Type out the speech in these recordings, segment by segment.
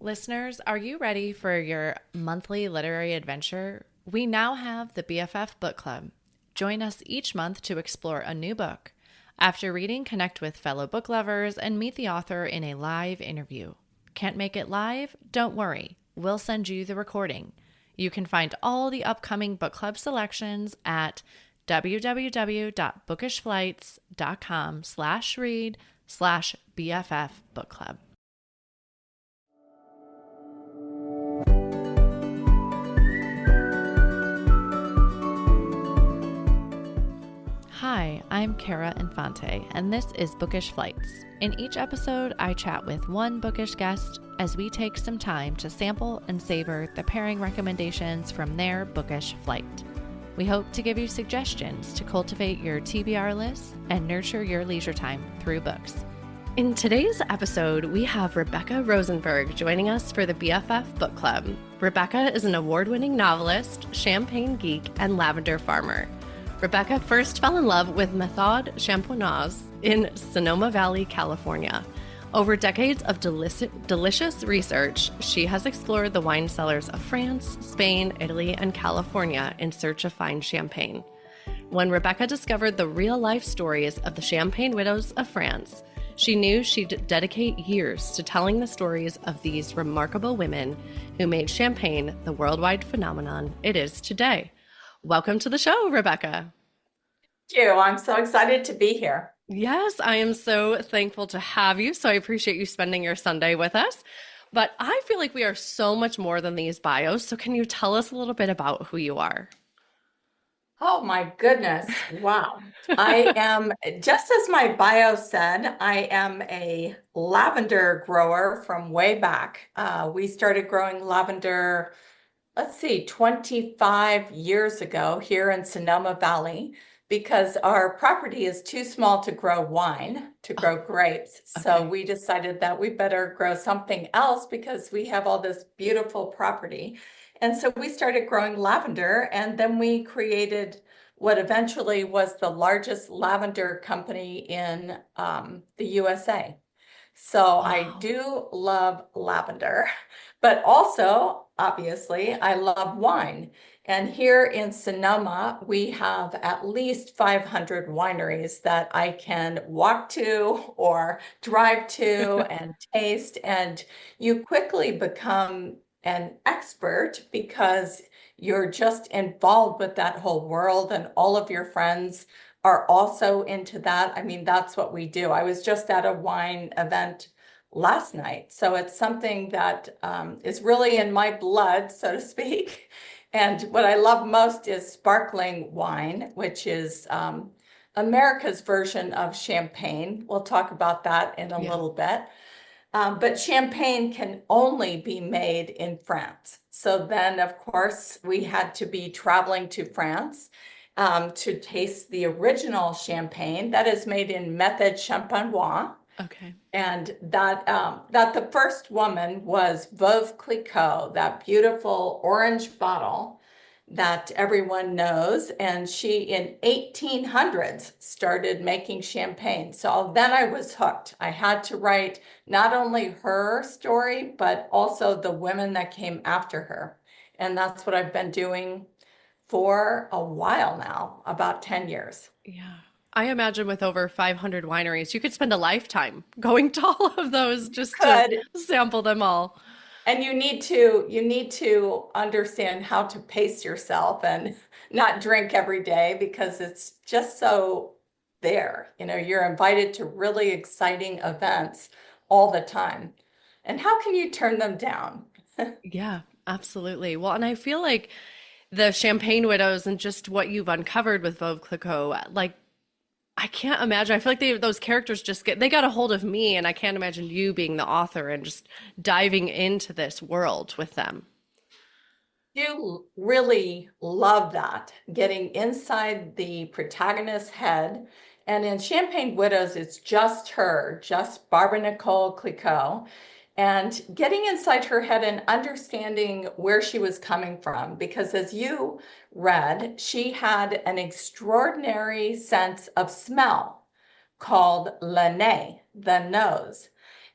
Listeners, are you ready for your monthly literary adventure? We now have the BFF Book Club. Join us each month to explore a new book. After reading, connect with fellow book lovers and meet the author in a live interview. Can't make it live? Don't worry. We'll send you the recording. You can find all the upcoming book club selections at www.bookishflights.com/read/BFF Book Club. Hi, I'm Cara Infante, and this is Bookish Flights. In each episode, I chat with one bookish guest as we take some time to sample and savor the pairing recommendations from their bookish flight. We hope to give you suggestions to cultivate your TBR list and nurture your leisure time through books. In today's episode, we have Rebecca Rosenberg joining us for the BFF Book Club. Rebecca is an award-winning novelist, champagne geek, and lavender farmer. Rebecca first fell in love with Méthode Champenoise in Sonoma Valley, California. Over decades of delicious research, she has explored the wine cellars of France, Spain, Italy, and California in search of fine champagne. When Rebecca discovered the real-life stories of the Champagne widows of France, she knew she'd dedicate years to telling the stories of these remarkable women who made champagne the worldwide phenomenon it is today. Welcome to the show, Rebecca. Thank you. I'm so excited to be here. Yes, I am so thankful to have you. So I appreciate you spending your Sunday with us. But I feel like we are so much more than these bios. So can you tell us a little bit about who you are? Oh my goodness. Wow. I am, just as my bio said, I am a lavender grower from way back. We started growing lavender, 25 years ago here in Sonoma Valley because our property is too small to grow wine, to grow grapes. So we decided that we better grow something else because we have all this beautiful property. And so we started growing lavender, and then we created what eventually was the largest lavender company in the USA. So I do love lavender, but also, obviously, I love wine. And here in Sonoma, we have at least 500 wineries that I can walk to or drive to and taste. And you quickly become an expert because you're just involved with that whole world, and all of your friends are also into that. I mean, that's what we do. I was just at a wine event last night. So it's something that is really in my blood, so to speak. And what I love most is sparkling wine, which is America's version of champagne. We'll talk about that in a little bit. But champagne can only be made in France. So then, of course, we had to be traveling to France to taste the original champagne that is made in Method Champenois. Okay. And that the first woman was Veuve Clicquot, that beautiful orange bottle that everyone knows. And she, in 1800s, started making champagne. So then I was hooked. I had to write not only her story, but also the women that came after her. And that's what I've been doing for a while now, about 10 years. Yeah. I imagine with over 500 wineries, you could spend a lifetime going to all of those just to sample them all. And you need to understand how to pace yourself and not drink every day because it's just so there. You know, you're invited to really exciting events all the time. And how can you turn them down? Yeah, absolutely. Well, and I feel like the Champagne Widows and just what you've uncovered with Veuve Clicquot, like I can't imagine. I feel like those characters they got a hold of me, and I can't imagine you being the author and just diving into this world with them. You really love that, getting inside the protagonist's head. And in Champagne Widows, it's just her, just Barbe-Nicole Clicquot, and getting inside her head and understanding where she was coming from. Because as you read, she had an extraordinary sense of smell called le nez, the nose.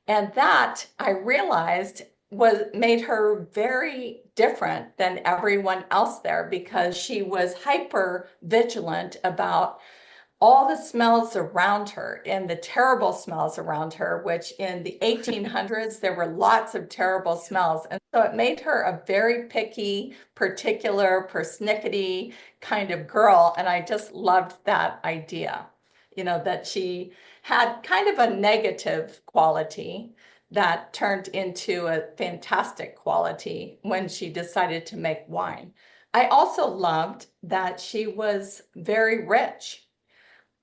And that I realized was made her very different than everyone else there because she was hyper vigilant about all the smells around her and the terrible smells around her, which in the 1800s, there were lots of terrible smells. And so it made her a very picky, particular, persnickety kind of girl. And I just loved that idea, that she had kind of a negative quality that turned into a fantastic quality when she decided to make wine. I also loved that she was very rich.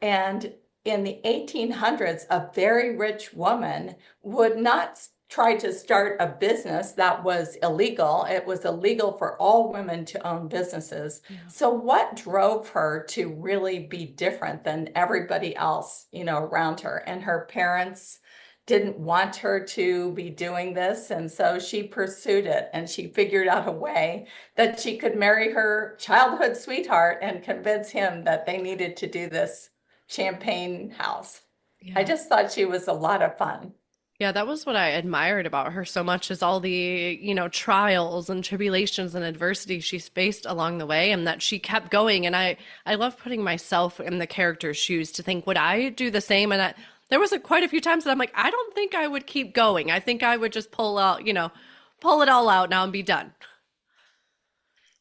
And in the 1800s, a very rich woman would not try to start a business that was illegal. It was illegal for all women to own businesses. Yeah. So what drove her to really be different than everybody else, around her? And her parents didn't want her to be doing this. And so she pursued it, and she figured out a way that she could marry her childhood sweetheart and convince him that they needed to do this champagne house. Yeah. I just thought she was a lot of fun. Yeah, that was what I admired about her so much is all the, trials and tribulations and adversity she's faced along the way and that she kept going. And I love putting myself in the character's shoes to think, would I do the same? And there was quite a few times that I'm like, I don't think I would keep going. I think I would just pull it all out now and be done.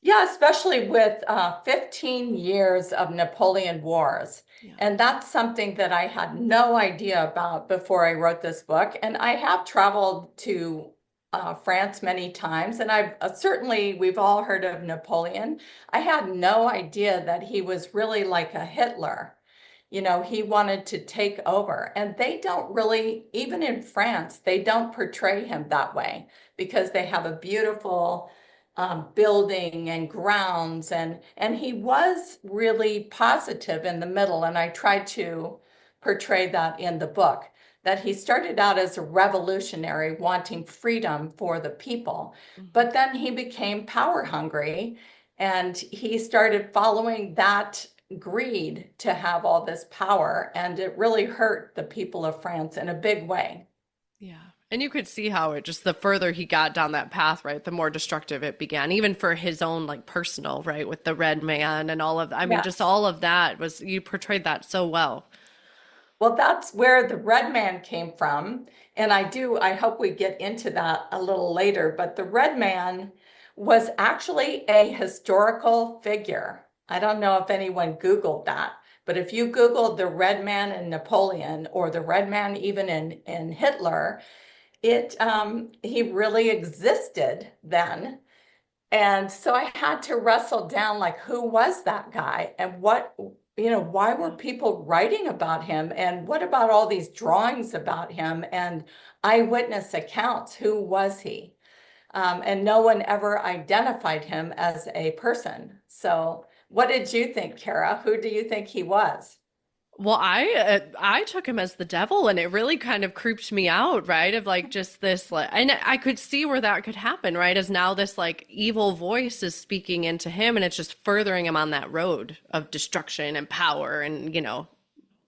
Yeah, especially with 15 years of Napoleon Wars. Yeah. And that's something that I had no idea about before I wrote this book. And I have traveled to France many times, and I've we've all heard of Napoleon. I had no idea that he was really like a Hitler. He wanted to take over. And they don't really, even in France, they don't portray him that way because they have a beautiful building and grounds, and he was really positive in the middle, and I tried to portray that in the book, that he started out as a revolutionary wanting freedom for the people, but then he became power hungry, and he started following that greed to have all this power, and it really hurt the people of France in a big way. Yeah. And you could see how it just the further he got down that path, right, the more destructive it began, even for his own personal, right, with the red man and all of, I mean, just all of that was, you portrayed that so well. Well, that's where the red man came from. And I hope we get into that a little later, but the red man was actually a historical figure. I don't know if anyone Googled that, but if you Googled the red man in Napoleon or the red man even in Hitler, he really existed then. And so I had to wrestle down who was that guy and why were people writing about him, and what about all these drawings about him and eyewitness accounts? Who was he? And no one ever identified him as a person. So what did you think, Kara? Who do you think he was? Well, I took him as the devil, and it really kind of creeped me out, right? Of just this, and I could see where that could happen, right? As now this evil voice is speaking into him, and it's just furthering him on that road of destruction and power, and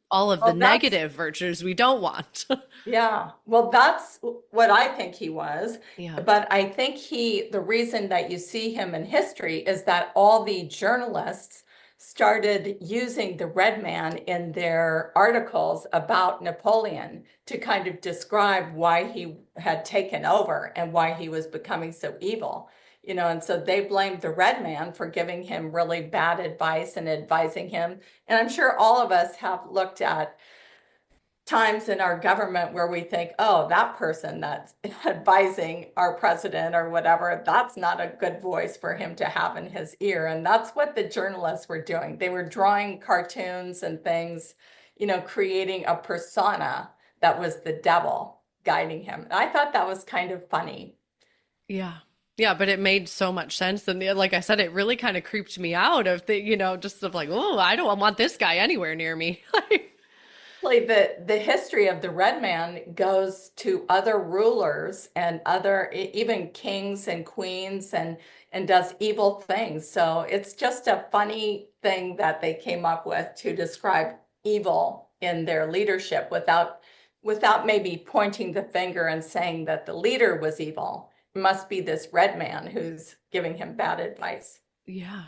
all of the negative virtues we don't want. Yeah, well, that's what I think he was. Yeah. But I think the reason that you see him in history is that all the journalists started using the red man in their articles about Napoleon to kind of describe why he had taken over and why he was becoming so evil. And so they blamed the red man for giving him really bad advice and advising him. And I'm sure all of us have looked at times in our government where we think, oh, that person that's advising our president or whatever, that's not a good voice for him to have in his ear. And that's what the journalists were doing. They were drawing cartoons and things, creating a persona that was the devil guiding him. And I thought that was kind of funny. Yeah. Yeah, but it made so much sense. And like I said, it really kind of creeped me out of just of oh, I don't want this guy anywhere near me. The history of the red man goes to other rulers and even kings and queens and does evil things. So it's just a funny thing that they came up with to describe evil in their leadership without maybe pointing the finger and saying that the leader was evil. must be this red man who's giving him bad advice. Yeah.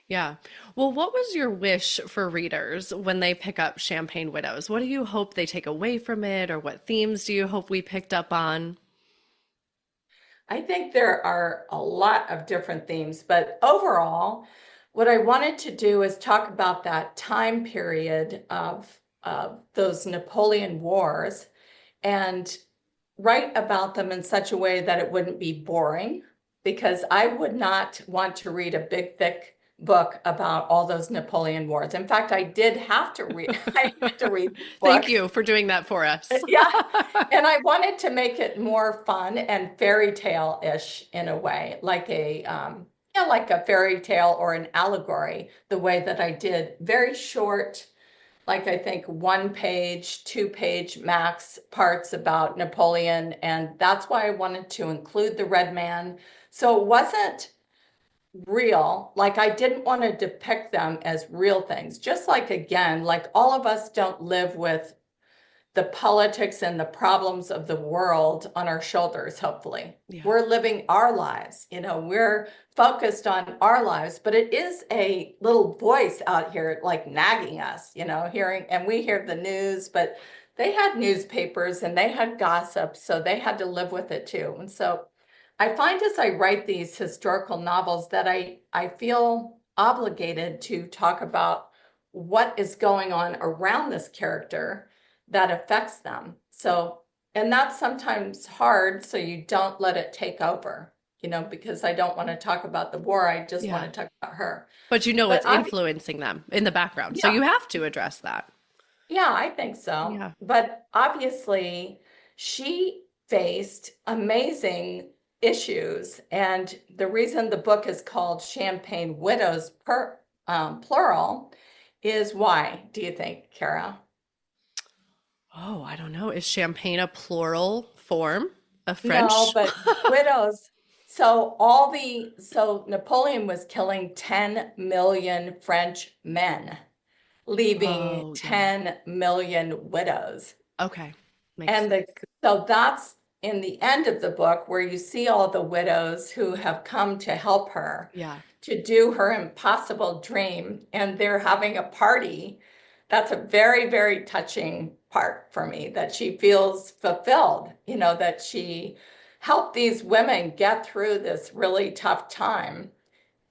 Yeah. Well, what was your wish for readers when they pick up Champagne Widows? What do you hope they take away from it, or what themes do you hope we picked up on? I think there are a lot of different themes, but overall, what I wanted to do is talk about that time period of those Napoleon Wars and write about them in such a way that it wouldn't be boring, because I would not want to read a big, thick book about all those Napoleon Wars. In fact, I did have to read, I had to read Thank books. you for doing that for us. Yeah. And I wanted to make it more fun and fairy tale-ish in a way, like yeah, like a fairy tale or an allegory, the way that I did very short, like I think 1 page, 2 page max parts about Napoleon. And that's why I wanted to include the Red Man. So it wasn't real. Like I didn't want to depict them as real things. Just like, again, like all of us don't live with the politics and the problems of the world on our shoulders, hopefully. Yeah. We're living our lives, we're focused on our lives, but it is a little voice out here like nagging us, hearing, and we hear the news, but they had newspapers and they had gossip, so they had to live with it too. And so I find as I write these historical novels that I feel obligated to talk about what is going on around this character that affects them. So, and that's sometimes hard, so you don't let it take over, because I don't want to talk about the war. I just want to talk about her. But it's influencing them in the background. So you have to address that. Yeah, I think so. Yeah. But obviously, she faced amazing issues. And the reason the book is called Champagne Widows, plural, is why, do you think, Kara? Oh, I don't know. Is champagne a plural form of French? No, but widows. So Napoleon was killing 10 million French men, leaving 10 million widows. Okay. So that's in the end of the book where you see all the widows who have come to help her to do her impossible dream, and they're having a party. That's a very, very touching part for me, that she feels fulfilled, that she helped these women get through this really tough time,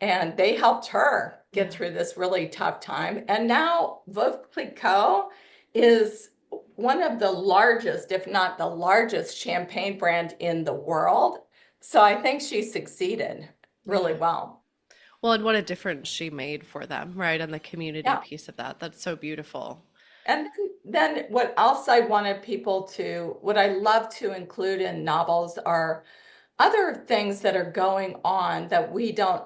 and they helped her get through this really tough time. And now Veuve Clicquot is one of the largest, if not the largest, champagne brand in the world. So I think she succeeded really well. Well, and what a difference she made for them, right? And the community piece of that. That's so beautiful. And then what else I wanted what I love to include in novels are other things that are going on that we don't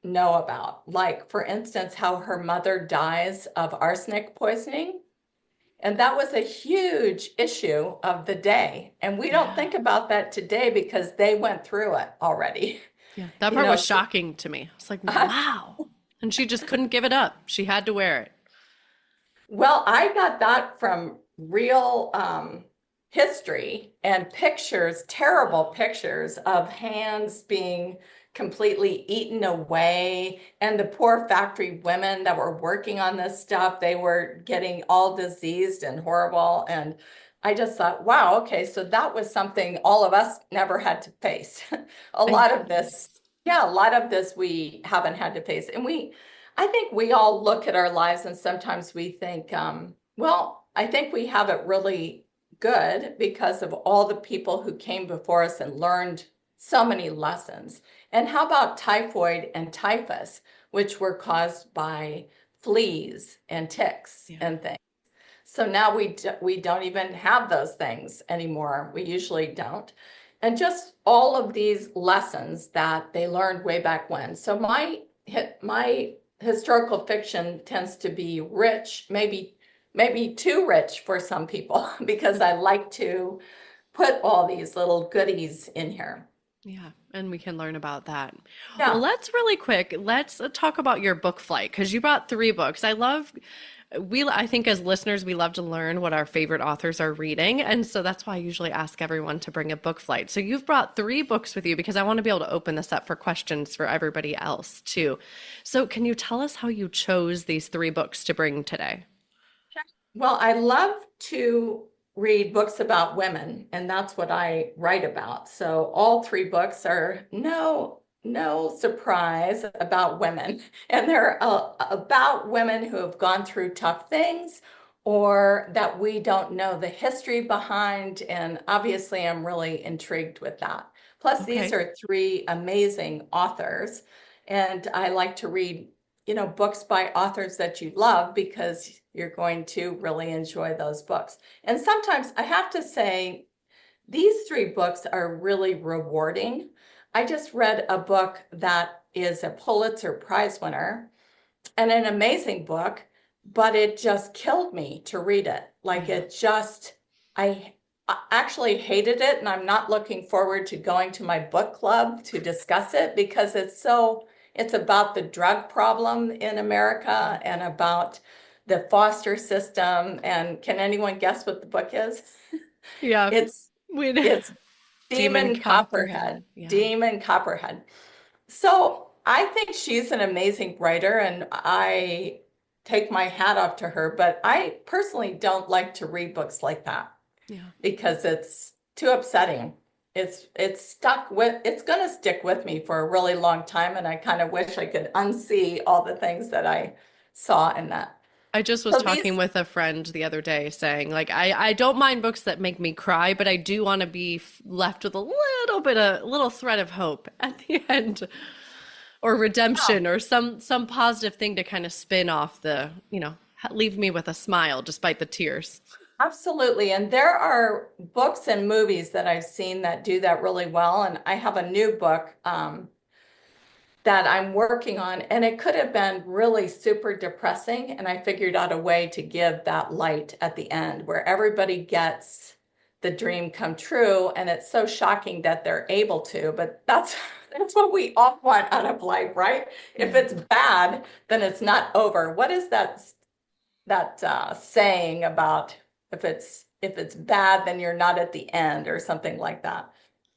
know about. Like, for instance, how her mother dies of arsenic poisoning. And that was a huge issue of the day. And we don't think about that today because they went through it already. Yeah, that part was shocking to me. It's like, wow. And she just couldn't give it up. She had to wear it. Well, I got that from real history and pictures, terrible pictures of hands being completely eaten away, and the poor factory women that were working on this stuff, they were getting all diseased and horrible. And I just thought, wow, okay, so that was something all of us never had to face. A lot of this we haven't had to face. And I think we all look at our lives and sometimes we think, well, I think we have it really good because of all the people who came before us and learned so many lessons. And how about typhoid and typhus, which were caused by fleas and ticks and things. So now we don't even have those things anymore. We usually don't. And just all of these lessons that they learned way back when. So my historical fiction tends to be rich, maybe too rich for some people, because I like to put all these little goodies in here. Yeah, and we can learn about that. Well, Yeah. let's talk about your book flight because you brought three books. I think as listeners, we love to learn what our favorite authors are reading. And so that's why I usually ask everyone to bring a book flight. So you've brought three books with you because I want to be able to open this up for questions for everybody else too. So can you tell us how you chose these three books to bring today? Well, I love to read books about women, and that's what I write about. So all three books are no surprise about women, and they're about women who have gone through tough things or that we don't know the history behind. And obviously, I'm really intrigued with that. Plus, these Okay. are three amazing authors, and I like to read books by authors that you love because you're going to really enjoy those books. And sometimes I have to say, these three books are really rewarding. I just read a book that is a Pulitzer Prize winner and an amazing book, but it just killed me to read it. Like Yeah. I actually hated it, and I'm not looking forward to going to my book club to discuss it because it's about the drug problem in America and about the foster system. And can anyone guess what the book is? Yeah. It's We it's Demon Demon Copperhead. Copperhead. Yeah. Demon Copperhead. So I think she's an amazing writer, and I take my hat off to her, but I personally don't like to read books like that Yeah. because it's too upsetting. It's going to stick with me for a really long time, and I kind of wish I could unsee all the things that I saw in that. I just was So talking these, with a friend the other day saying, like, I don't mind books that make me cry, but I do want to be left with a little thread of hope at the end or yeah, redemption or some positive thing to kind of spin off leave me with a smile despite the tears. absolutely. And there are books and movies that I've seen that do that really well. And I have a new book that I'm working on, and it could have been really super depressing. And I figured out a way to give that light at the end where everybody gets the dream come true. And it's so shocking that they're able to, but that's what we all want out of life, right? If Yeah. it's bad, then it's not over. What is that saying about if it's bad, then you're not at the end or something like that?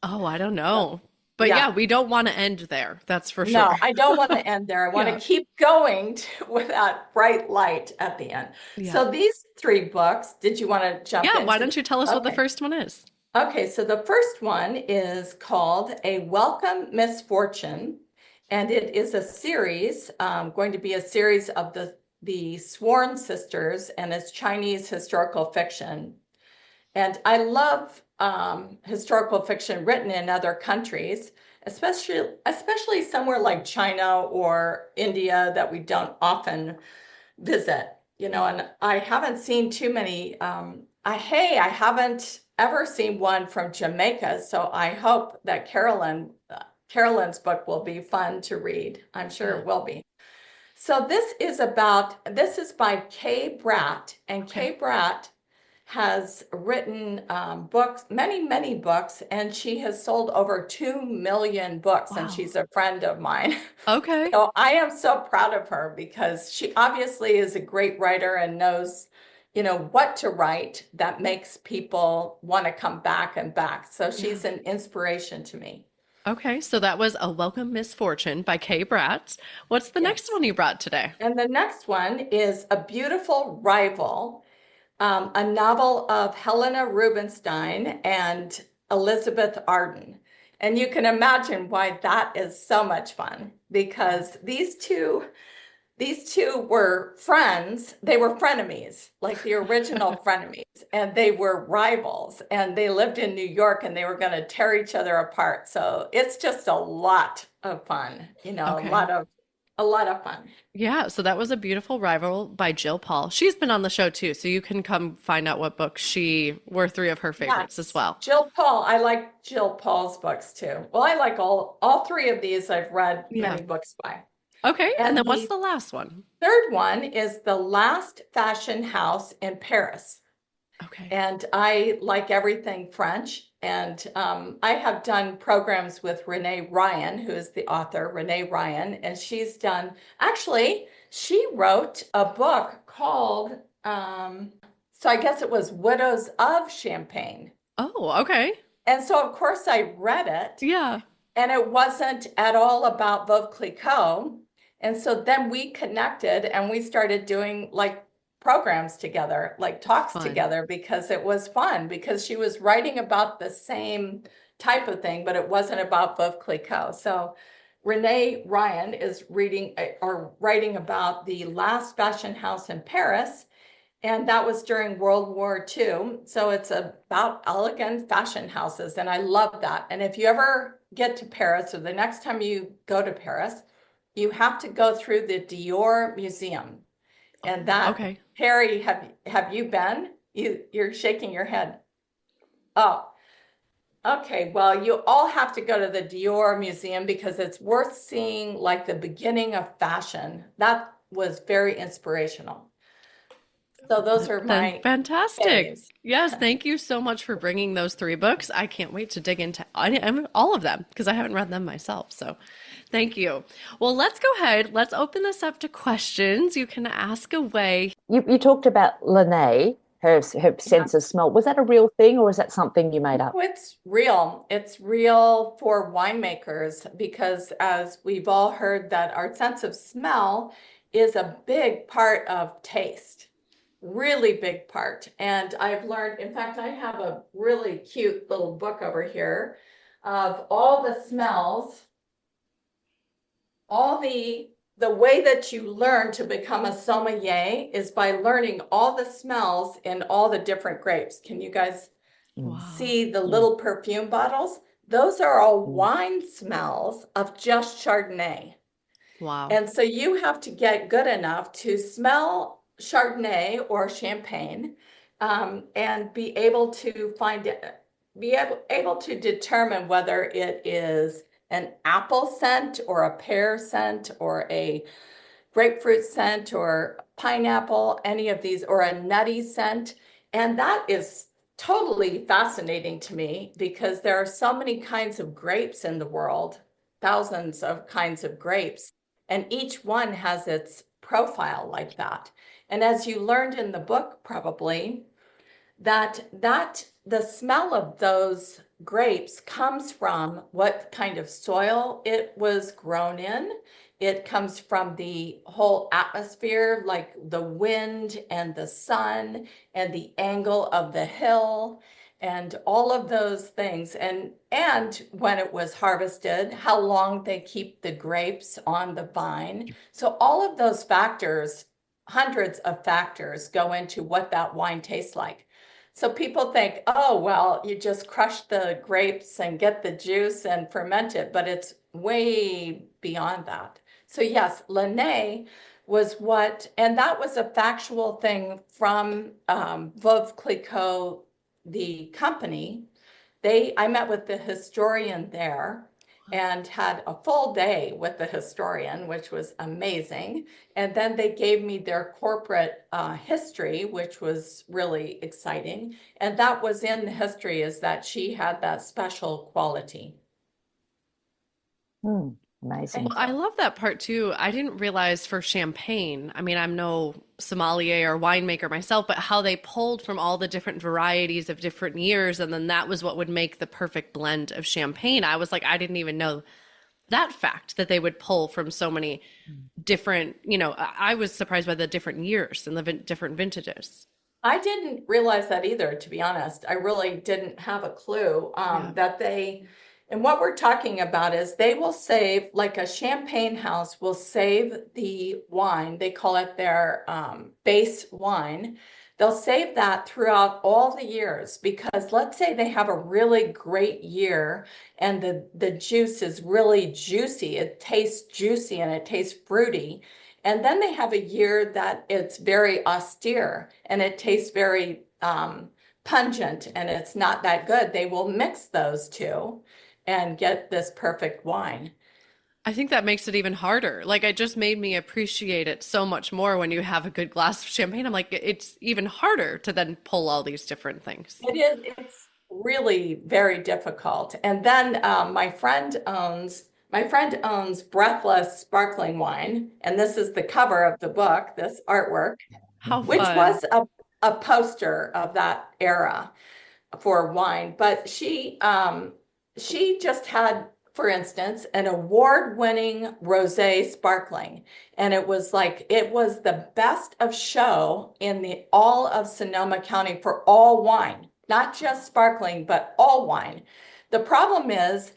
Oh, I don't know. But yeah, Yeah. we don't want to end there. That's for sure. No, I don't want to end there. I want to Yeah. keep going with that bright light at the end. Yeah. So these three books, did you want to jump Yeah. Why into? don't you tell us what the Okay. first one is? Okay, so the first one is called A Welcome Misfortune, and it is a series, going to be a series of the Sworn Sisters, and it's Chinese historical fiction. And I love historical fiction written in other countries, especially somewhere like China or India that we don't often visit. Yeah. And I haven't seen too many. I haven't ever seen one from Jamaica, so I hope that Carolyn's book will be fun to read. I'm sure Yeah. it will be. So this is by Kay Bratt, and Okay. Kay Bratt has written books, many, many books, and she has sold over 2 million books, and Wow. she's a friend of mine. Okay. So I am so proud of her because she obviously is a great writer and knows, what to write that makes people want to come back and back. So Yeah. she's an inspiration to me. Okay, so that was A Welcome Misfortune by Kay Bratt. What's the next Yes. one you brought today? And the next one is A Beautiful Rival, a novel of Helena Rubinstein and Elizabeth Arden. And you can imagine why that is so much fun Yeah. because these two were friends. They were frenemies, like the original frenemies, and they were rivals. And they lived in New York, and they were going to tear each other apart. So it's just a lot of fun, Okay. a lot of fun. Yeah, so that was A Beautiful Rival by Jill Paul. She's been on the show too, so you can come find out what books she were three of her favorites as Yes, well. Jill Paul. I like Jill Paul's books too. Well, I like all three of these. I've read Yeah. many books by. Okay, and then And what's the the last one? third one is The Last Fashion House in Paris. Okay. And I like everything French. And I have done programs with Renee Ryan, who is the author, Renee Ryan, and actually, she wrote a book called, so I guess it was Widows of Champagne. Oh, okay. And so, of course, I read it, Yeah. and it wasn't at all about Veuve Clicquot. And so then we connected and we started doing like programs together, like talks Fun. together, because it was fun because she was writing about the same type of thing, but it wasn't about Veuve Clicquot. So Renee Ryan is reading or writing about the last fashion house in Paris, and that was during World War II. So it's about elegant fashion houses. And I love that. And if you ever get to Paris, or the next time you go to Paris, you have to go through the Dior Museum. And that, Okay. Harry, have you been? You're shaking your head. Oh, okay. Well, you all have to go to the Dior Museum because it's worth seeing like the beginning of fashion. That was very inspirational. So those are my Fantastic. faves. Yes, thank you so much for bringing those three books. I can't wait to dig into all of them because I haven't read them myself. So thank you. Well, let's go ahead. Let's open this up to questions. You can ask away. You talked about Lene, her Yeah. sense of smell. Was that a real thing, or is that something you made up? No, it's real. It's real for winemakers because, as we've all heard, that our sense of smell is a big part of taste, really big part. And I've learned, in fact, I have a really cute little book over here of all the smells, all the way that you learn to become a sommelier is by learning all the smells in all the different grapes. Can you guys Mm, Wow. see the mm, little perfume bottles? Those are all mm. wine smells of just Chardonnay. Wow. And so you have to get good enough to smell Chardonnay or champagne, and be able to determine whether it is an apple scent or a pear scent or a grapefruit scent or pineapple, any of these, or a nutty scent. And that is totally fascinating to me because there are so many kinds of grapes in the world, thousands of kinds of grapes, and each one has its profile like that. And as you learned in the book, probably, that the smell of those grapes comes from what kind of soil it was grown in. It comes from the whole atmosphere, like the wind and the sun and the angle of the hill and all of those things. And when it was harvested, how long they keep the grapes on the vine. So all of those factors, hundreds of factors, go into what that wine tastes like. So people think, oh, well, you just crush the grapes and get the juice and ferment it, but it's way beyond that. So yes, Linné was and that was a factual thing from Veuve Clicquot, the company. I met with the historian there and had a full day with the historian, which was amazing. And then they gave me their corporate history, which was really exciting. And that was in the history, is that she had that special quality. Amazing. Well, I love that part too. I didn't realize for champagne, I mean, I'm no sommelier or winemaker myself, but how they pulled from all the different varieties of different years, and then that was what would make the perfect blend of champagne. I was like, I didn't even know that fact that they would pull from so many different, I was surprised by the different years and the different vintages. I didn't realize that either, to be honest. I really didn't have a clue Yeah. and what we're talking about is they will save, like a champagne house will save the wine. They call it their base wine. They'll save that throughout all the years because let's say they have a really great year and the juice is really juicy. It tastes juicy and it tastes fruity. And then they have a year that it's very austere and it tastes very pungent and it's not that good. They will mix those two and get this perfect wine. I think that makes it even harder. Like it just made me appreciate it so much more when you have a good glass of champagne. I'm like, it's even harder to then pull all these different things. It is, it's really very difficult. And then my friend owns Breathless sparkling wine, and this is the cover of the book, this artwork, How which fun. was a poster of that era for wine. But she just had, for instance, an award-winning rosé sparkling, and it was the best of show in the all of Sonoma County for all wine, not just sparkling, but all wine. The problem is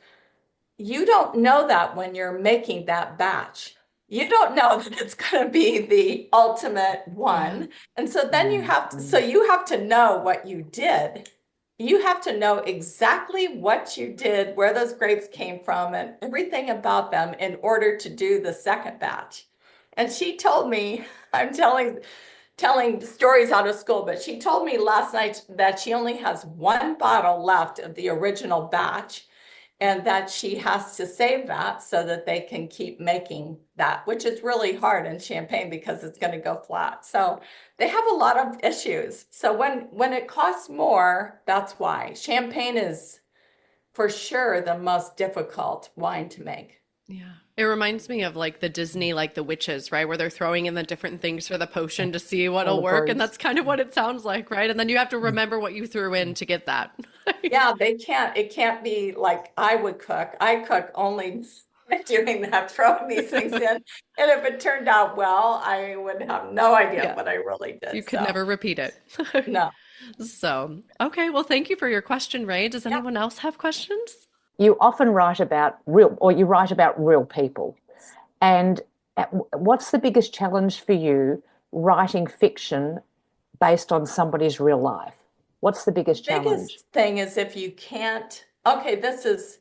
you don't know that when you're making that batch. You don't know that it's going to be the ultimate Yeah. one. And so then you have to, so Mm. you have to know what you did. You have to know exactly what you did, where those grapes came from, and everything about them in order to do the second batch. And she told me, I'm telling stories out of school, but she told me last night that she only has one bottle left of the original batch, and that she has to save that so that they can keep making that, which is really hard in champagne because it's going to go flat. So they have a lot of issues. So when it costs more, that's why. Champagne is for sure the most difficult wine to make. Yeah. It reminds me of like the Disney, like the witches, right? Where they're throwing in the different things for the potion to see All what'll the work. And brews. that's kind of what it sounds like, right? And then you have to remember what you threw in to get that. Yeah, it can't be like I would cook. I cook only doing that, throwing these things in. And if it turned out well, I would have no idea Yeah. what I really You did. could So never repeat it. no. So, okay. Well, thank you for your question, Ray. Does Yeah. anyone else have questions? You often write about you write about real people. And what's the biggest challenge for you writing fiction based on somebody's real life? What's the biggest challenge? Biggest thing is if you can't, okay, this is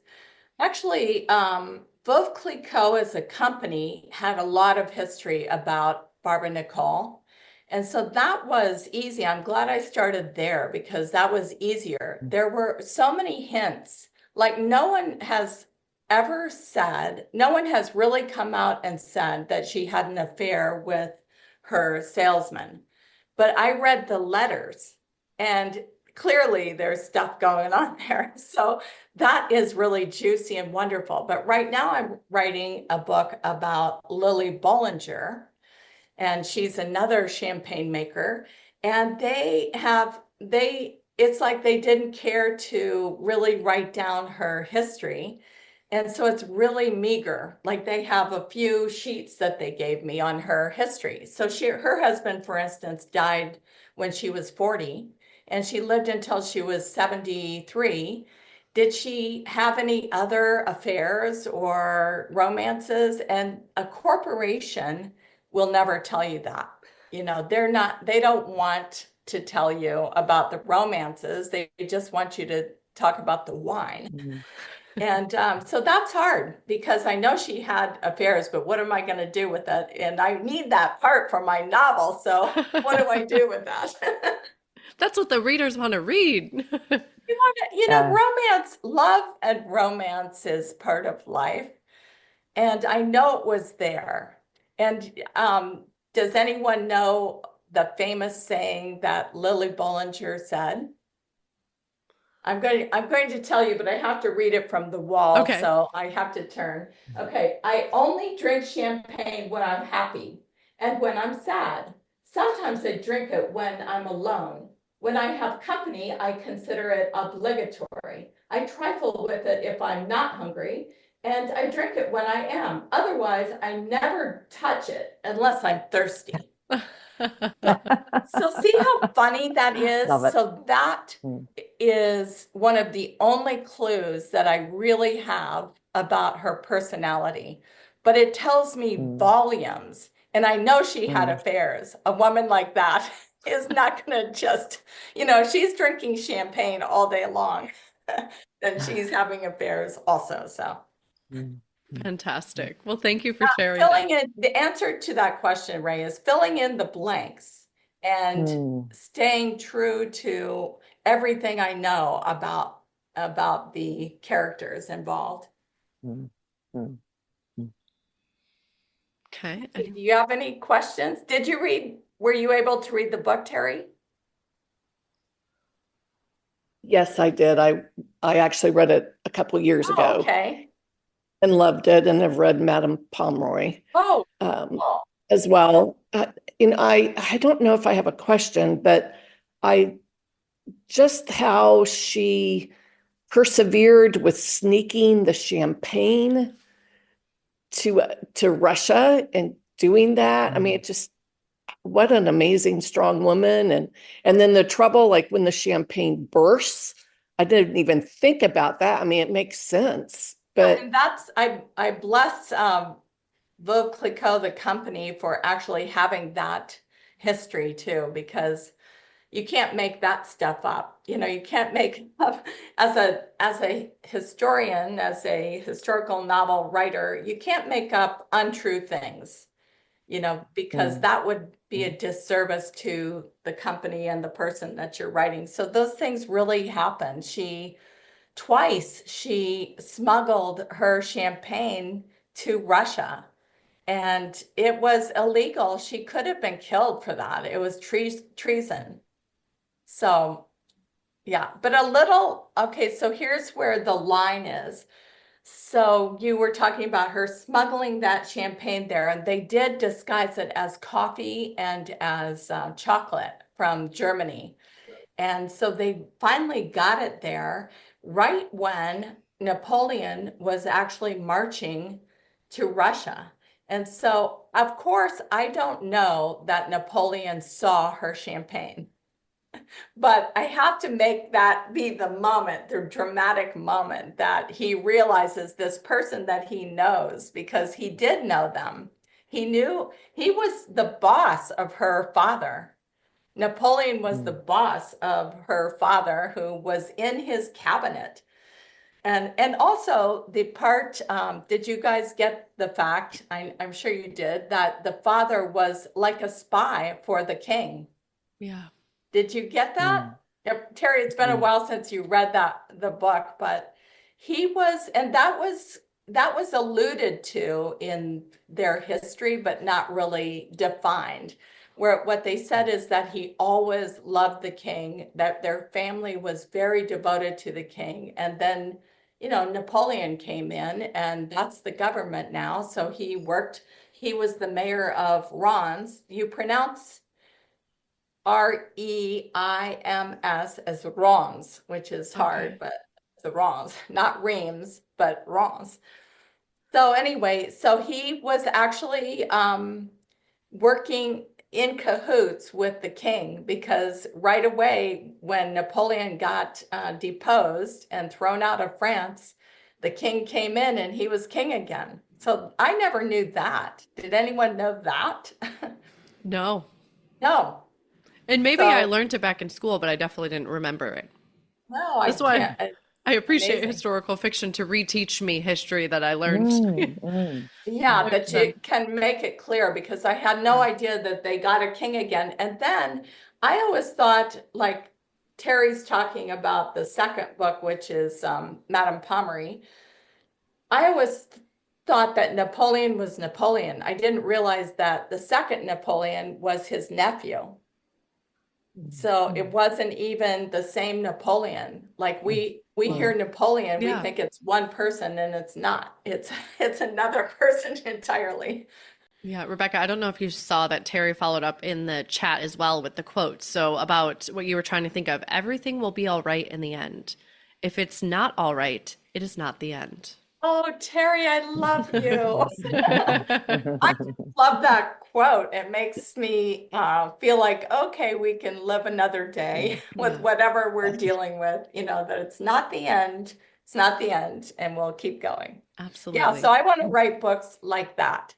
actually, BFF Clicquot as a company had a lot of history about Barbe-Nicole. And so that was easy. I'm glad I started there because that was easier. There were so many hints. Like no one has really come out and said that she had an affair with her salesman. But I read the letters and clearly there's stuff going on there. So that is really juicy and wonderful. But right now I'm writing a book about Lily Bollinger, and she's another champagne maker. And it's like they didn't care to really write down her history. And so it's really meager. Like they have a few sheets that they gave me on her history. So her husband, for instance, died when she was 40, and she lived until she was 73. Did she have any other affairs or romances? And a corporation will never tell you that. They don't want to tell you about the romances. They just want you to talk about the wine. Mm. And so that's hard because I know she had affairs, but what am I going to do with that? And I need that part for my novel. So what do I do with that? That's what the readers want to read. Romance, love and romance is part of life. And I know it was there. And does anyone know the famous saying that Lily Bollinger said? I'm going to tell you, but I have to read it from the wall, Okay. so I have to turn. Okay, I only drink champagne when I'm happy and when I'm sad. Sometimes I drink it when I'm alone. When I have company, I consider it obligatory. I trifle with it if I'm not hungry, and I drink it when I am. Otherwise, I never touch it unless I'm thirsty. So see how funny that is? Love it. So that Mm. is one of the only clues that I really have about her personality. But it tells me volumes. And I know she had affairs. A woman like that is not going to just, she's drinking champagne all day long. And she's having affairs also. So Mm. Fantastic. Well, thank you for sharing filling that. in the answer to that question, Ray, is filling in the blanks and staying true to everything I know about the characters involved. Mm. Mm. Okay. Do you have any questions? Were you able to read the book, Terry? Yes, I did. I actually read it a couple years Oh, ago okay. and loved it, and have read Madame Pomeroy Oh, um, cool. as well. I don't know if I have a question, but I just how she persevered with sneaking the champagne to Russia and doing that. I mean, it just what an amazing strong woman, and then the trouble, like when the champagne bursts, I didn't even think about that. I mean, it makes sense, but And I bless Veuve Clicquot, the company, for actually having that history too, because you can't make that stuff up. You can't make up as a historian, as a historical novel writer, you can't make up untrue things, because that would be a disservice to the company and the person that you're writing. So those things really happen. Twice she smuggled her champagne to Russia, and it was illegal. She could have been killed for that. It was treason. So, yeah, but okay, so here's where the line is. So you were talking about her smuggling that champagne there, and they did disguise it as coffee and as chocolate from Germany. And so they finally got it there right when Napoleon was actually marching to Russia. And so, of course, I don't know that Napoleon saw her champagne. But I have to make that be the moment, the dramatic moment that he realizes this person that he knows, because he did know them. He knew he was the boss of her father. Napoleon was the boss of her father, who was in his cabinet. And also the part, did you guys get the fact, I'm sure you did, that the father was like a spy for the king? Yeah. Did you get that? Yep. Terry, it's been a while since you read the book, but he was, and that was alluded to in their history, but not really defined. Where what they said is that he always loved the king, that their family was very devoted to the king, and then Napoleon came in, and that's the government now. So he was the mayor of Reims. You pronounce Reims as Reims, which is hard, Okay. but the Reims, not Reims, but Reims. So anyway, so he was actually working in cahoots with the king, because right away when Napoleon got deposed and thrown out of France, the king came in and he was king again. So I never knew that. Did anyone know that? No. No. And maybe I So learned it back in school, but I definitely didn't remember it. no, I That's why can't. I appreciate Amazing. historical fiction to reteach me history that I learned. Yeah, Back that you then. can make it clear, because I had no idea that they got a king again. And then I always thought, like Terry's talking about the second book, which is Madame Pommery. I always thought that Napoleon was Napoleon. I didn't realize that the second Napoleon was his nephew. So it wasn't even the same Napoleon. Like we hear Napoleon, we Yeah. think it's one person, and it's not. It's another person entirely. Yeah, Rebecca, I don't know if you saw that Terry followed up in the chat as well with the quote. So about what you were trying to think of, everything will be all right in the end. If it's not all right, it is not the end. Oh, Terry, I love you. I love that quote. It makes me feel like, okay, we can live another day with Yeah, whatever we're dealing with, that it's not the end. It's not the end, and we'll keep going. Yeah, so absolutely. I want to write books like that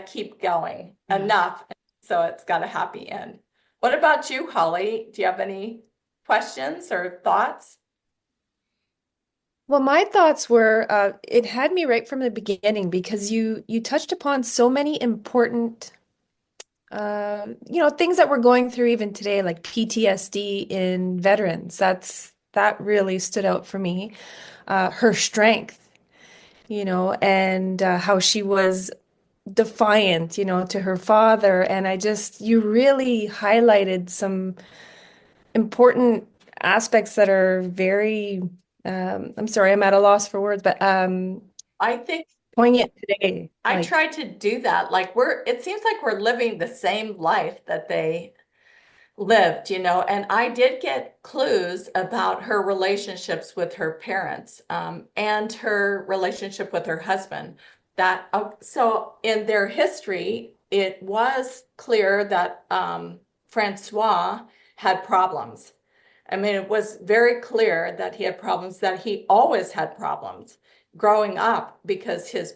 keep going Yeah. enough, so it's got a happy end. What about you, Holly? Do you have any questions or thoughts? Well, my thoughts were it had me right from the beginning because you touched upon so many important things that we're going through even today, like PTSD in veterans. That really stood out for me. Her strength, and how she was defiant, to her father. And you really highlighted some important aspects that are very, I'm sorry, I'm at a loss for words, but I think poignant today. I Like, try to do that. Like it seems like we're living the same life that they lived, and I did get clues about her relationships with her parents, and her relationship with her husband. So in their history, it was clear that Francois had problems. I mean, it was very clear that he had problems, that he always had problems growing up because his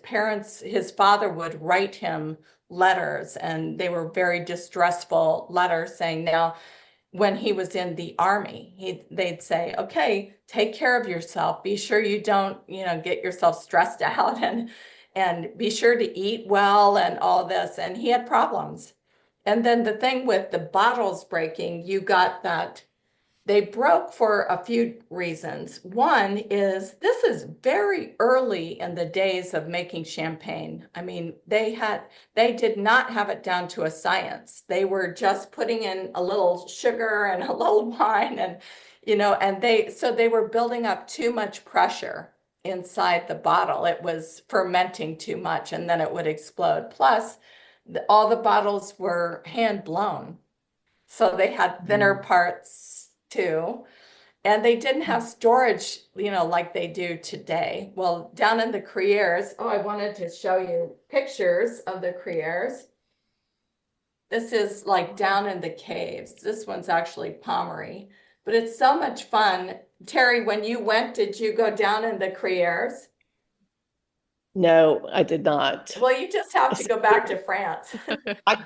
father would write him letters, and they were very distressful letters saying, now, when he was in the army, they'd say, okay, take care of yourself. Be sure you don't, get yourself stressed out, and be sure to eat well and all this. And he had problems. And then the thing with the bottles breaking, you got that they broke for a few reasons. One is this is very early in the days of making champagne. I mean, they did not have it down to a science. They were just putting in a little sugar and a little wine, and so they were building up too much pressure inside the bottle. It was fermenting too much, and then it would explode. Plus, all the bottles were hand blown. So they had thinner parts too. And they didn't have storage, like they do today. Well, down in the Criers, I wanted to show you pictures of the Criers. This is like down in the caves. This one's actually Pommery, but it's so much fun. Terry, when you went, did you go down in the Criers? No, I did not. Well, you just have to go back to France.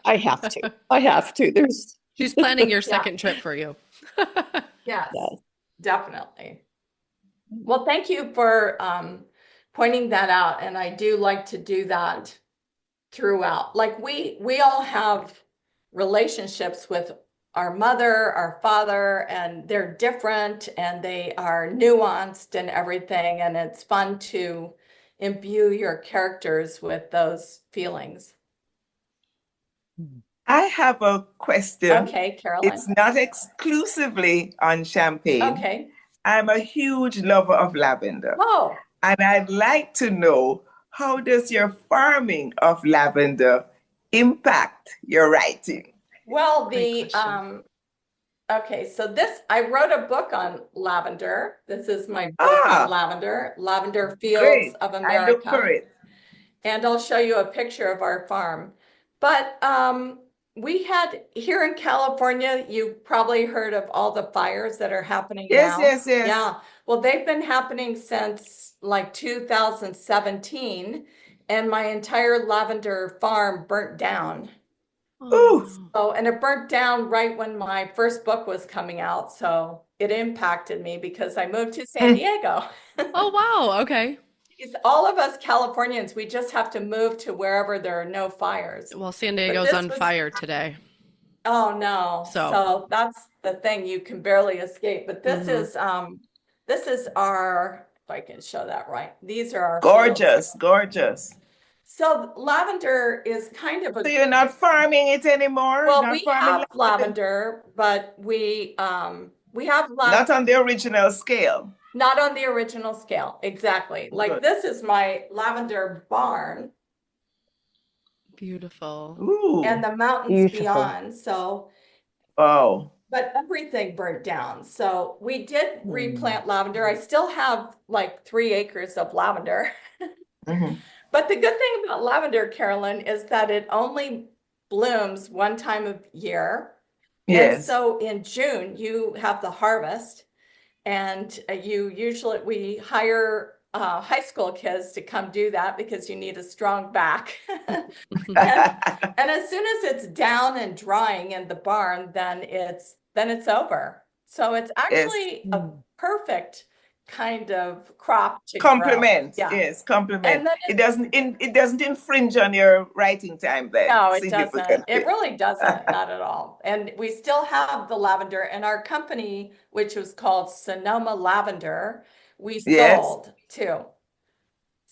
I have to. I have to. She's planning your second trip for you. Yes, definitely. Well, thank you for pointing that out. And I do like to do that throughout. Like we all have relationships with our mother, our father, and they're different and they are nuanced and everything. And it's fun to imbue your characters with those feelings. I have a question. Okay, Carolyn. It's not exclusively on champagne. Okay. I'm a huge lover of lavender. Oh, And I'd like to know, how does your farming of lavender impact your writing? well, Great question. okay, so I wrote a book on lavender. This is my book on Lavender Fields Great. of I look for America. it. And I'll show you a picture of our farm. But we had here in California, you probably heard of all the fires that are happening Yes, now. yes, yes. Yeah. Well, they've been happening since like 2017, and my entire lavender farm burnt down. Ooh. Oh, and it burnt down right when my first book was coming out. So it impacted me because I moved to San Diego. Oh, wow. Okay. All of us Californians, we just have to move to wherever there are no fires. Well, San Diego's this on was- fire today. Oh no. So- So that's the thing, you can barely escape. But this is our, if I can show that right. These are our fields. Gorgeous, gorgeous. So lavender is kind of So you're not farming it anymore? well, Not we farming have lavender, but we have not on the original scale. not on the original scale. Exactly. Like Good. this is my lavender barn Beautiful. Ooh. and the mountains Beautiful. beyond. So, Oh. but everything burnt down. So we did replant lavender. I still have like 3 acres of lavender. Mhm. But the good thing about lavender, Carolyn, is that it only blooms one time of year. And Yes. so in June, you have the harvest, and we hire high school kids to come do that because you need a strong back. And as soon as it's down and drying in the barn, then it's over. So it's actually a perfect kind of crop to grow. Compliment. Yeah. Yes, compliment. And then It doesn't infringe on your writing time then. No, it doesn't. significantly. It really doesn't, not at all. And we still have the lavender, and our company, which was called Sonoma Lavender, we Yes. sold too.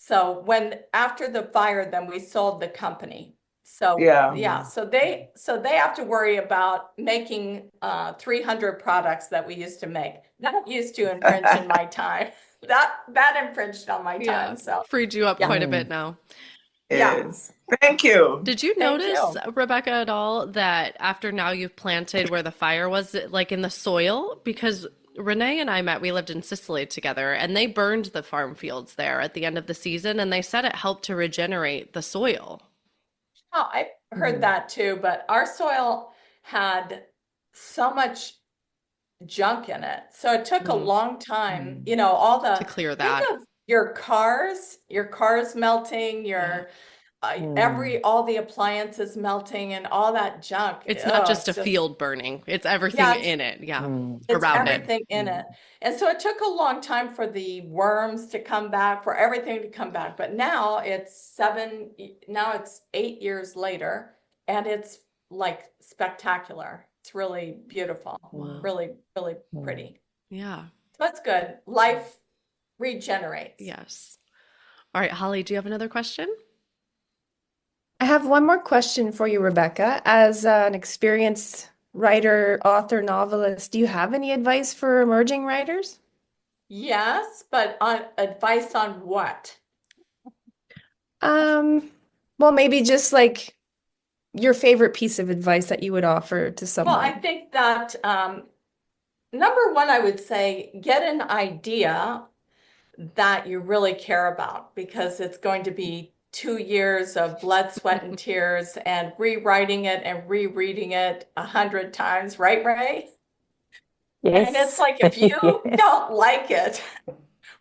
So after the fire, then we sold the company. So Yeah. so they have to worry about making 300 products that we used to make. That used to infringe in my time. That infringed on my time. So freed you up quite a bit now. Yes. Thank you. Did you notice, Rebecca, at all that after now you've planted where the fire was, like in the soil? Because Renee and I we lived in Sicily together, and they burned the farm fields there at the end of the season, and they said it helped to regenerate the soil. Oh, I heard that too, but our soil had so much junk in it. So it took a long time, all to clear that. Think of your cars melting, all the appliances melting and all that junk. It's not just a field burning. It's everything in it. It's everything in it. And so it took a long time for the worms to come back, for everything to come back. But now it's 8 years later, and it's like spectacular. It's really beautiful. Really, really pretty. Yeah. So that's good. Life regenerates. Yes. All right, Holly, do you have another question? I have one more question for you, Rebecca. As an experienced writer, author, novelist, do you have any advice for emerging writers? Yes, but advice on what? Well, maybe just like your favorite piece of advice that you would offer to someone. Well, I think that number one, I would say get an idea that you really care about, because it's going to be 2 years of blood, sweat, and tears, and rewriting it and rereading it 100 times, right, Ray? Yes. And it's like, if you don't like it,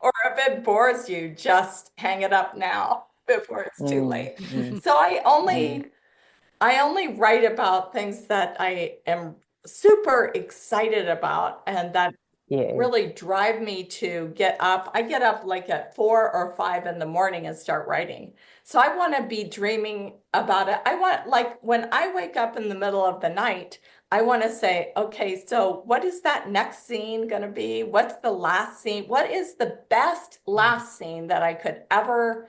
or if it bores you, just hang it up now before it's too late. So I only write about things that I am super excited about and that really drive me to get up. I get up like at 4 or 5 in the morning and start writing. So I want to be dreaming about it. I want, like, when I wake up in the middle of the night, I want to say, okay, so what is that next scene going to be? What's the last scene? What is the best last scene that I could ever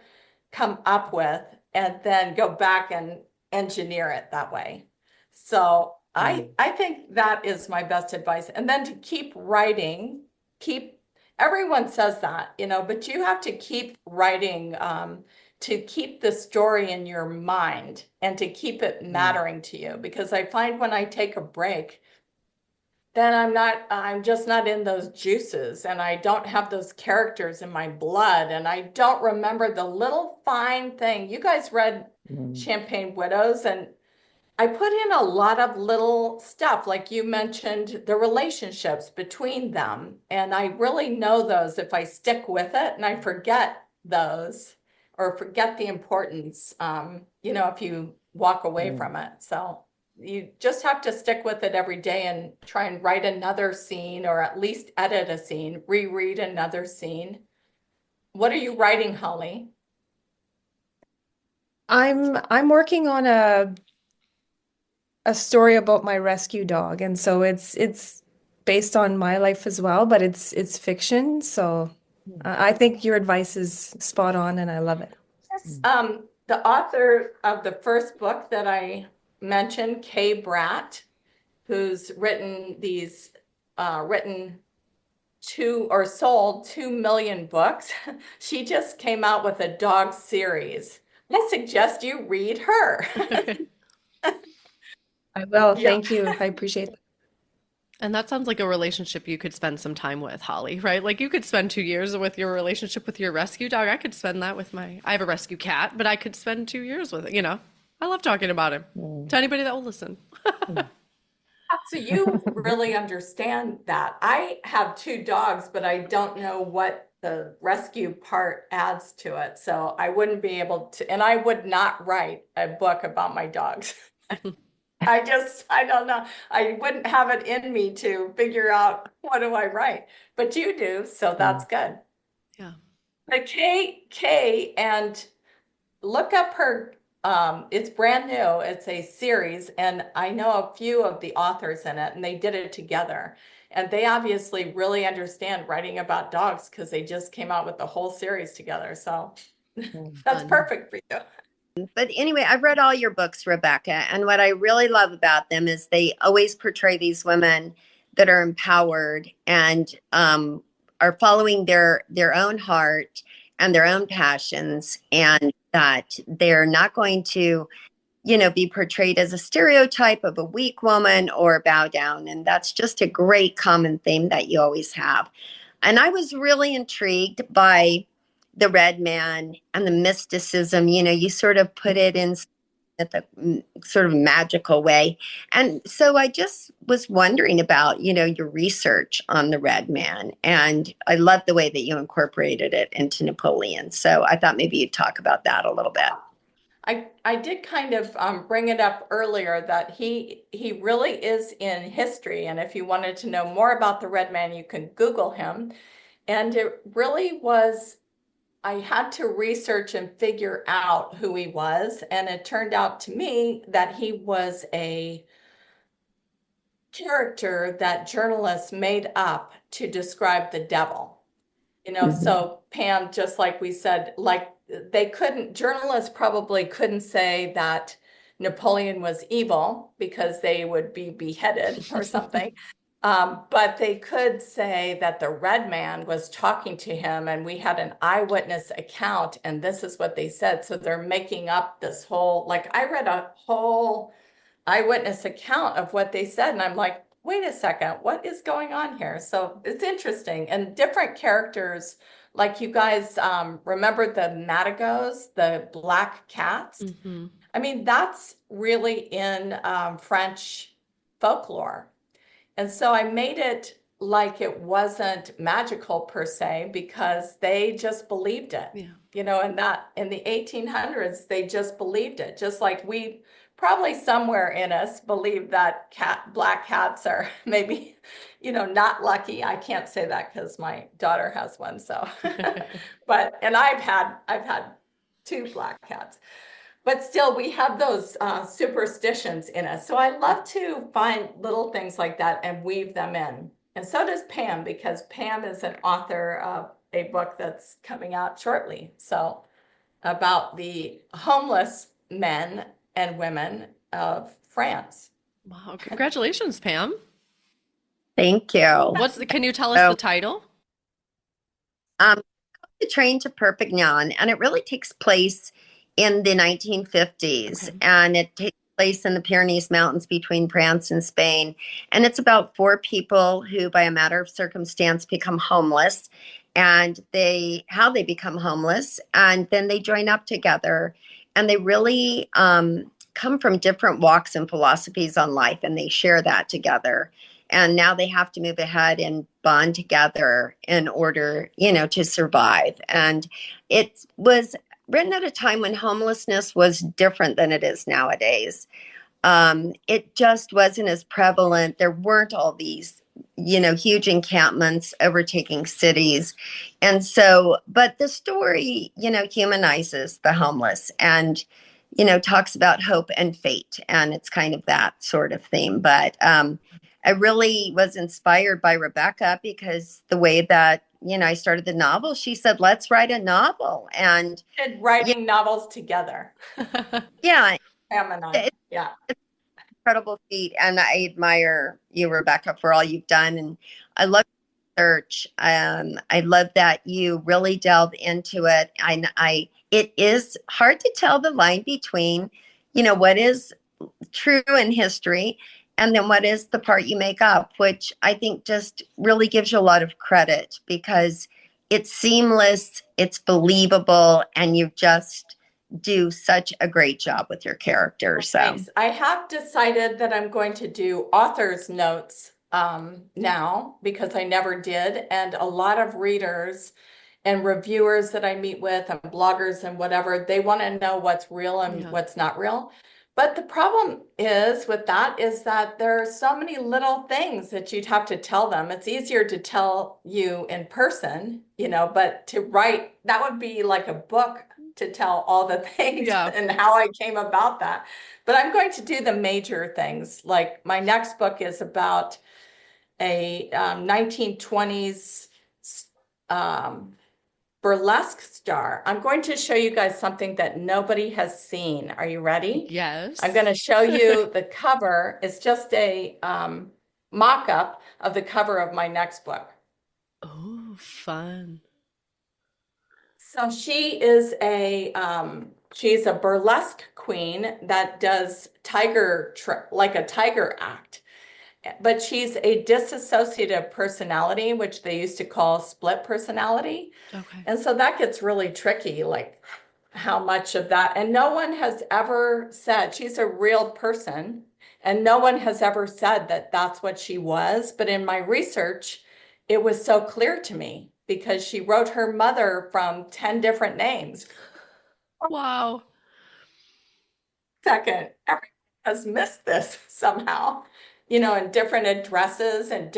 come up with, and then go back and engineer it that way? So I think that is my best advice. And then to keep writing, everyone says that, but you have to keep writing to keep the story in your mind and to keep it mattering to you. Because I find when I take a break, then I'm just not in those juices, and I don't have those characters in my blood, and I don't remember the little fine thing. You guys read Champagne Widows, and I put in a lot of little stuff, like you mentioned, the relationships between them. And I really know those if I stick with it, and I forget those or forget the importance, if you walk away from it. So you just have to stick with it every day and try and write another scene, or at least edit a scene, reread another scene. What are you writing, Holly? I'm working on a story about my rescue dog, and so it's based on my life as well, but it's fiction. So I think your advice is spot on, and I love it. Yes. The author of the first book that I mentioned, Kay Bratt, who's written sold 2 million books. She just came out with a dog series. I suggest you read her. I will. Thank you. I appreciate it. And that sounds like a relationship you could spend some time with, Holly, right? Like you could spend 2 years with your relationship with your rescue dog. I could spend that with I have a rescue cat, but I could spend 2 years with it. I love talking about him to anybody that will listen. So you really understand that. I have 2 dogs, but I don't know what the rescue part adds to it. So I wouldn't be able to, and I would not write a book about my dogs. I don't know. I wouldn't have it in me to figure out what do I write, but you do. So that's good. Yeah. But Kay, and look up her, it's brand new. It's a series, and I know a few of the authors in it, and they did it together. And they obviously really understand writing about dogs, because they just came out with the whole series together. So That's Fun. perfect for you. But anyway, I've read all your books, Rebecca, and what I really love about them is they always portray these women that are empowered and are following their own heart and their own passions, and that they're not going to, be portrayed as a stereotype of a weak woman or bow down. And that's just a great common theme that you always have. And I was really intrigued by the red man and the mysticism. You sort of put it in at the sort of magical way. And so I just was wondering about, your research on the red man. And I love the way that you incorporated it into Napoleon. So I thought maybe you'd talk about that a little bit. I did kind of bring it up earlier that he really is in history. And if you wanted to know more about the red man, you can Google him. And it really was, I had to research and figure out who he was. And it turned out to me that he was a character that journalists made up to describe the devil. So Pam, just like we said, like journalists probably couldn't say that Napoleon was evil because they would be beheaded or something. But they could say that the red man was talking to him and we had an eyewitness account and this is what they said. So they're making up this whole, like I read a whole eyewitness account of what they said and I'm like, wait a second, what is going on here? So it's interesting and different characters, like you guys remember the Matigos, the black cats? Mm-hmm. I mean, that's really in French folklore. And so I made it like it wasn't magical per se because they just believed it. Yeah. And that in the 1800s, they just believed it. Just like we probably somewhere in us believe that black cats are maybe, not lucky. I can't say that because my daughter has one. So, and I've had 2 black cats. But still, we have those superstitions in us. So I love to find little things like that and weave them in. And so does Pam, because Pam is an author of a book that's coming out shortly. So about the homeless men and women of France. Wow. Congratulations, Pam. Thank you. Can you tell us the title? The Train to Perpignan, and it really takes place in the 1950s, Okay. and it takes place in the Pyrenees Mountains between France and Spain. And it's about 4 people who, by a matter of circumstance, become homeless, and how they become homeless, and then they join up together, and they really come from different walks and philosophies on life, and they share that together. And now they have to move ahead and bond together in order, to survive. And it was written at a time when homelessness was different than it is nowadays. It just wasn't as prevalent. There weren't all these, huge encampments overtaking cities. And so, but the story, humanizes the homeless and, talks about hope and fate. And it's kind of that sort of theme. But I really was inspired by Rebecca because the way that, I started the novel, she said, let's write a novel. And writing novels together. Yeah. Pam and I. Yeah. It's an incredible feat. And I admire you, Rebecca, for all you've done. And I love research. I love that you really delve into it. It is hard to tell the line between, what is true in history and then what is the part you make up, which I think just really gives you a lot of credit because it's seamless, it's believable, and you just do such a great job with your characters. So thanks. I have decided that I'm going to do author's notes now because I never did. And a lot of readers and reviewers that I meet with and bloggers and whatever, they want to know what's real and what's not real. But the problem is with that is that there are so many little things that you'd have to tell them. It's easier to tell you in person, but to write, that would be like a book to tell all the things and how I came about that. But I'm going to do the major things. Like my next book is about a 1920s burlesque star. I'm going to show you guys something that nobody has seen. Are you ready? Yes. I'm going to show you the cover. It's just a mock-up of the cover of my next book. Oh, fun. So she's a burlesque queen that does like a tiger act. But she's a dissociative personality, which they used to call split personality. Okay. And so that gets really tricky, like how much of that. And no one has ever said, she's a real person, and no one has ever said that that's what she was. But in my research, it was so clear to me because she wrote her mother from 10 different names. Wow. Second, everyone has missed this somehow. In different addresses and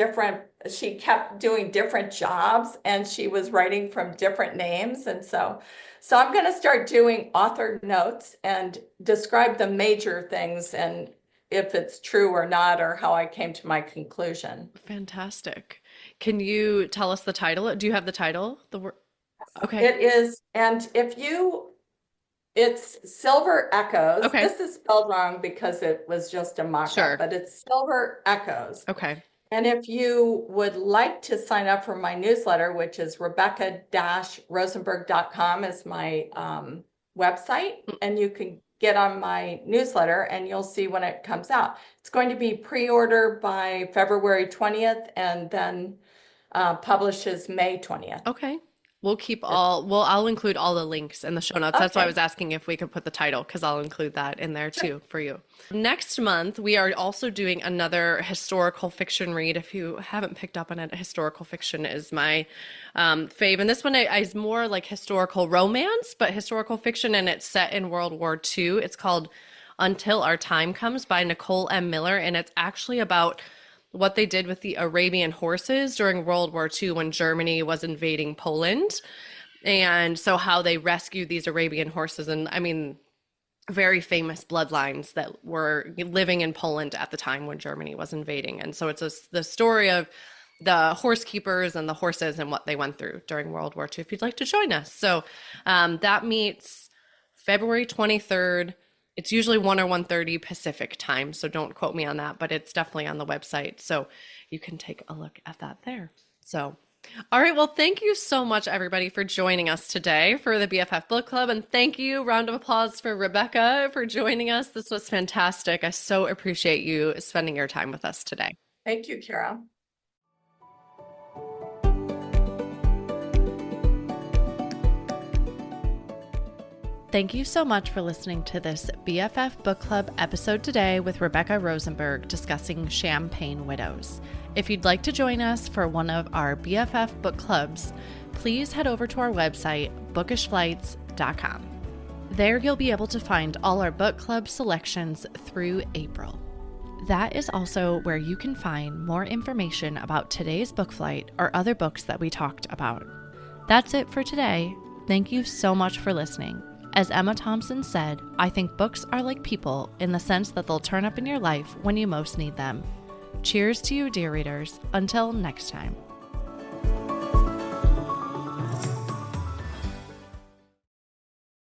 she kept doing different jobs and she was writing from different names. And so I'm going to start doing author notes and describe the major things and if it's true or not, or how I came to my conclusion. Fantastic. Can you tell us the title? Do you have the title? Okay. It is. And it's Silver Echoes. Okay. This is spelled wrong because it was just a mock-up, Sure. but it's Silver Echoes. Okay. And if you would like to sign up for my newsletter, which is rebecca-rosenberg.com is my website, and you can get on my newsletter and you'll see when it comes out. It's going to be pre-order by February 20th and then publishes May 20th. Okay. I'll include all the links in the show notes. That's why I was asking if we could put the title, because I'll include that in there too for you. Next month, we are also doing another historical fiction read. If you haven't picked up on it, historical fiction is my fave. And this one is more like historical romance, but historical fiction, and it's set in World War II. It's called Until Our Time Comes by Nicole M. Miller, and it's actually about what they did with the Arabian horses during World War II when Germany was invading Poland. And so how they rescued these Arabian horses. And I mean, very famous bloodlines that were living in Poland at the time when Germany was invading. And so it's the story of the horse keepers and the horses and what they went through during World War II, if you'd like to join us. So that meets February 23rd. It's usually 1 or 1:30 Pacific time, so don't quote me on that, but it's definitely on the website, so you can take a look at that there. So, all right, well, thank you so much, everybody, for joining us today for the BFF Book Club, and thank you, round of applause for Rebecca for joining us. This was fantastic. I so appreciate you spending your time with us today. Thank you, Kara. Thank you so much for listening to this BFF Book Club episode today with Rebecca Rosenberg discussing Champagne Widows. If you'd like to join us for one of our BFF book clubs, please head over to our website, bookishflights.com. There you'll be able to find all our book club selections through April. That is also where you can find more information about today's book flight or other books that we talked about. That's it for today. Thank you so much for listening. As Emma Thompson said, I think books are like people in the sense that they'll turn up in your life when you most need them. Cheers to you, dear readers. Until next time.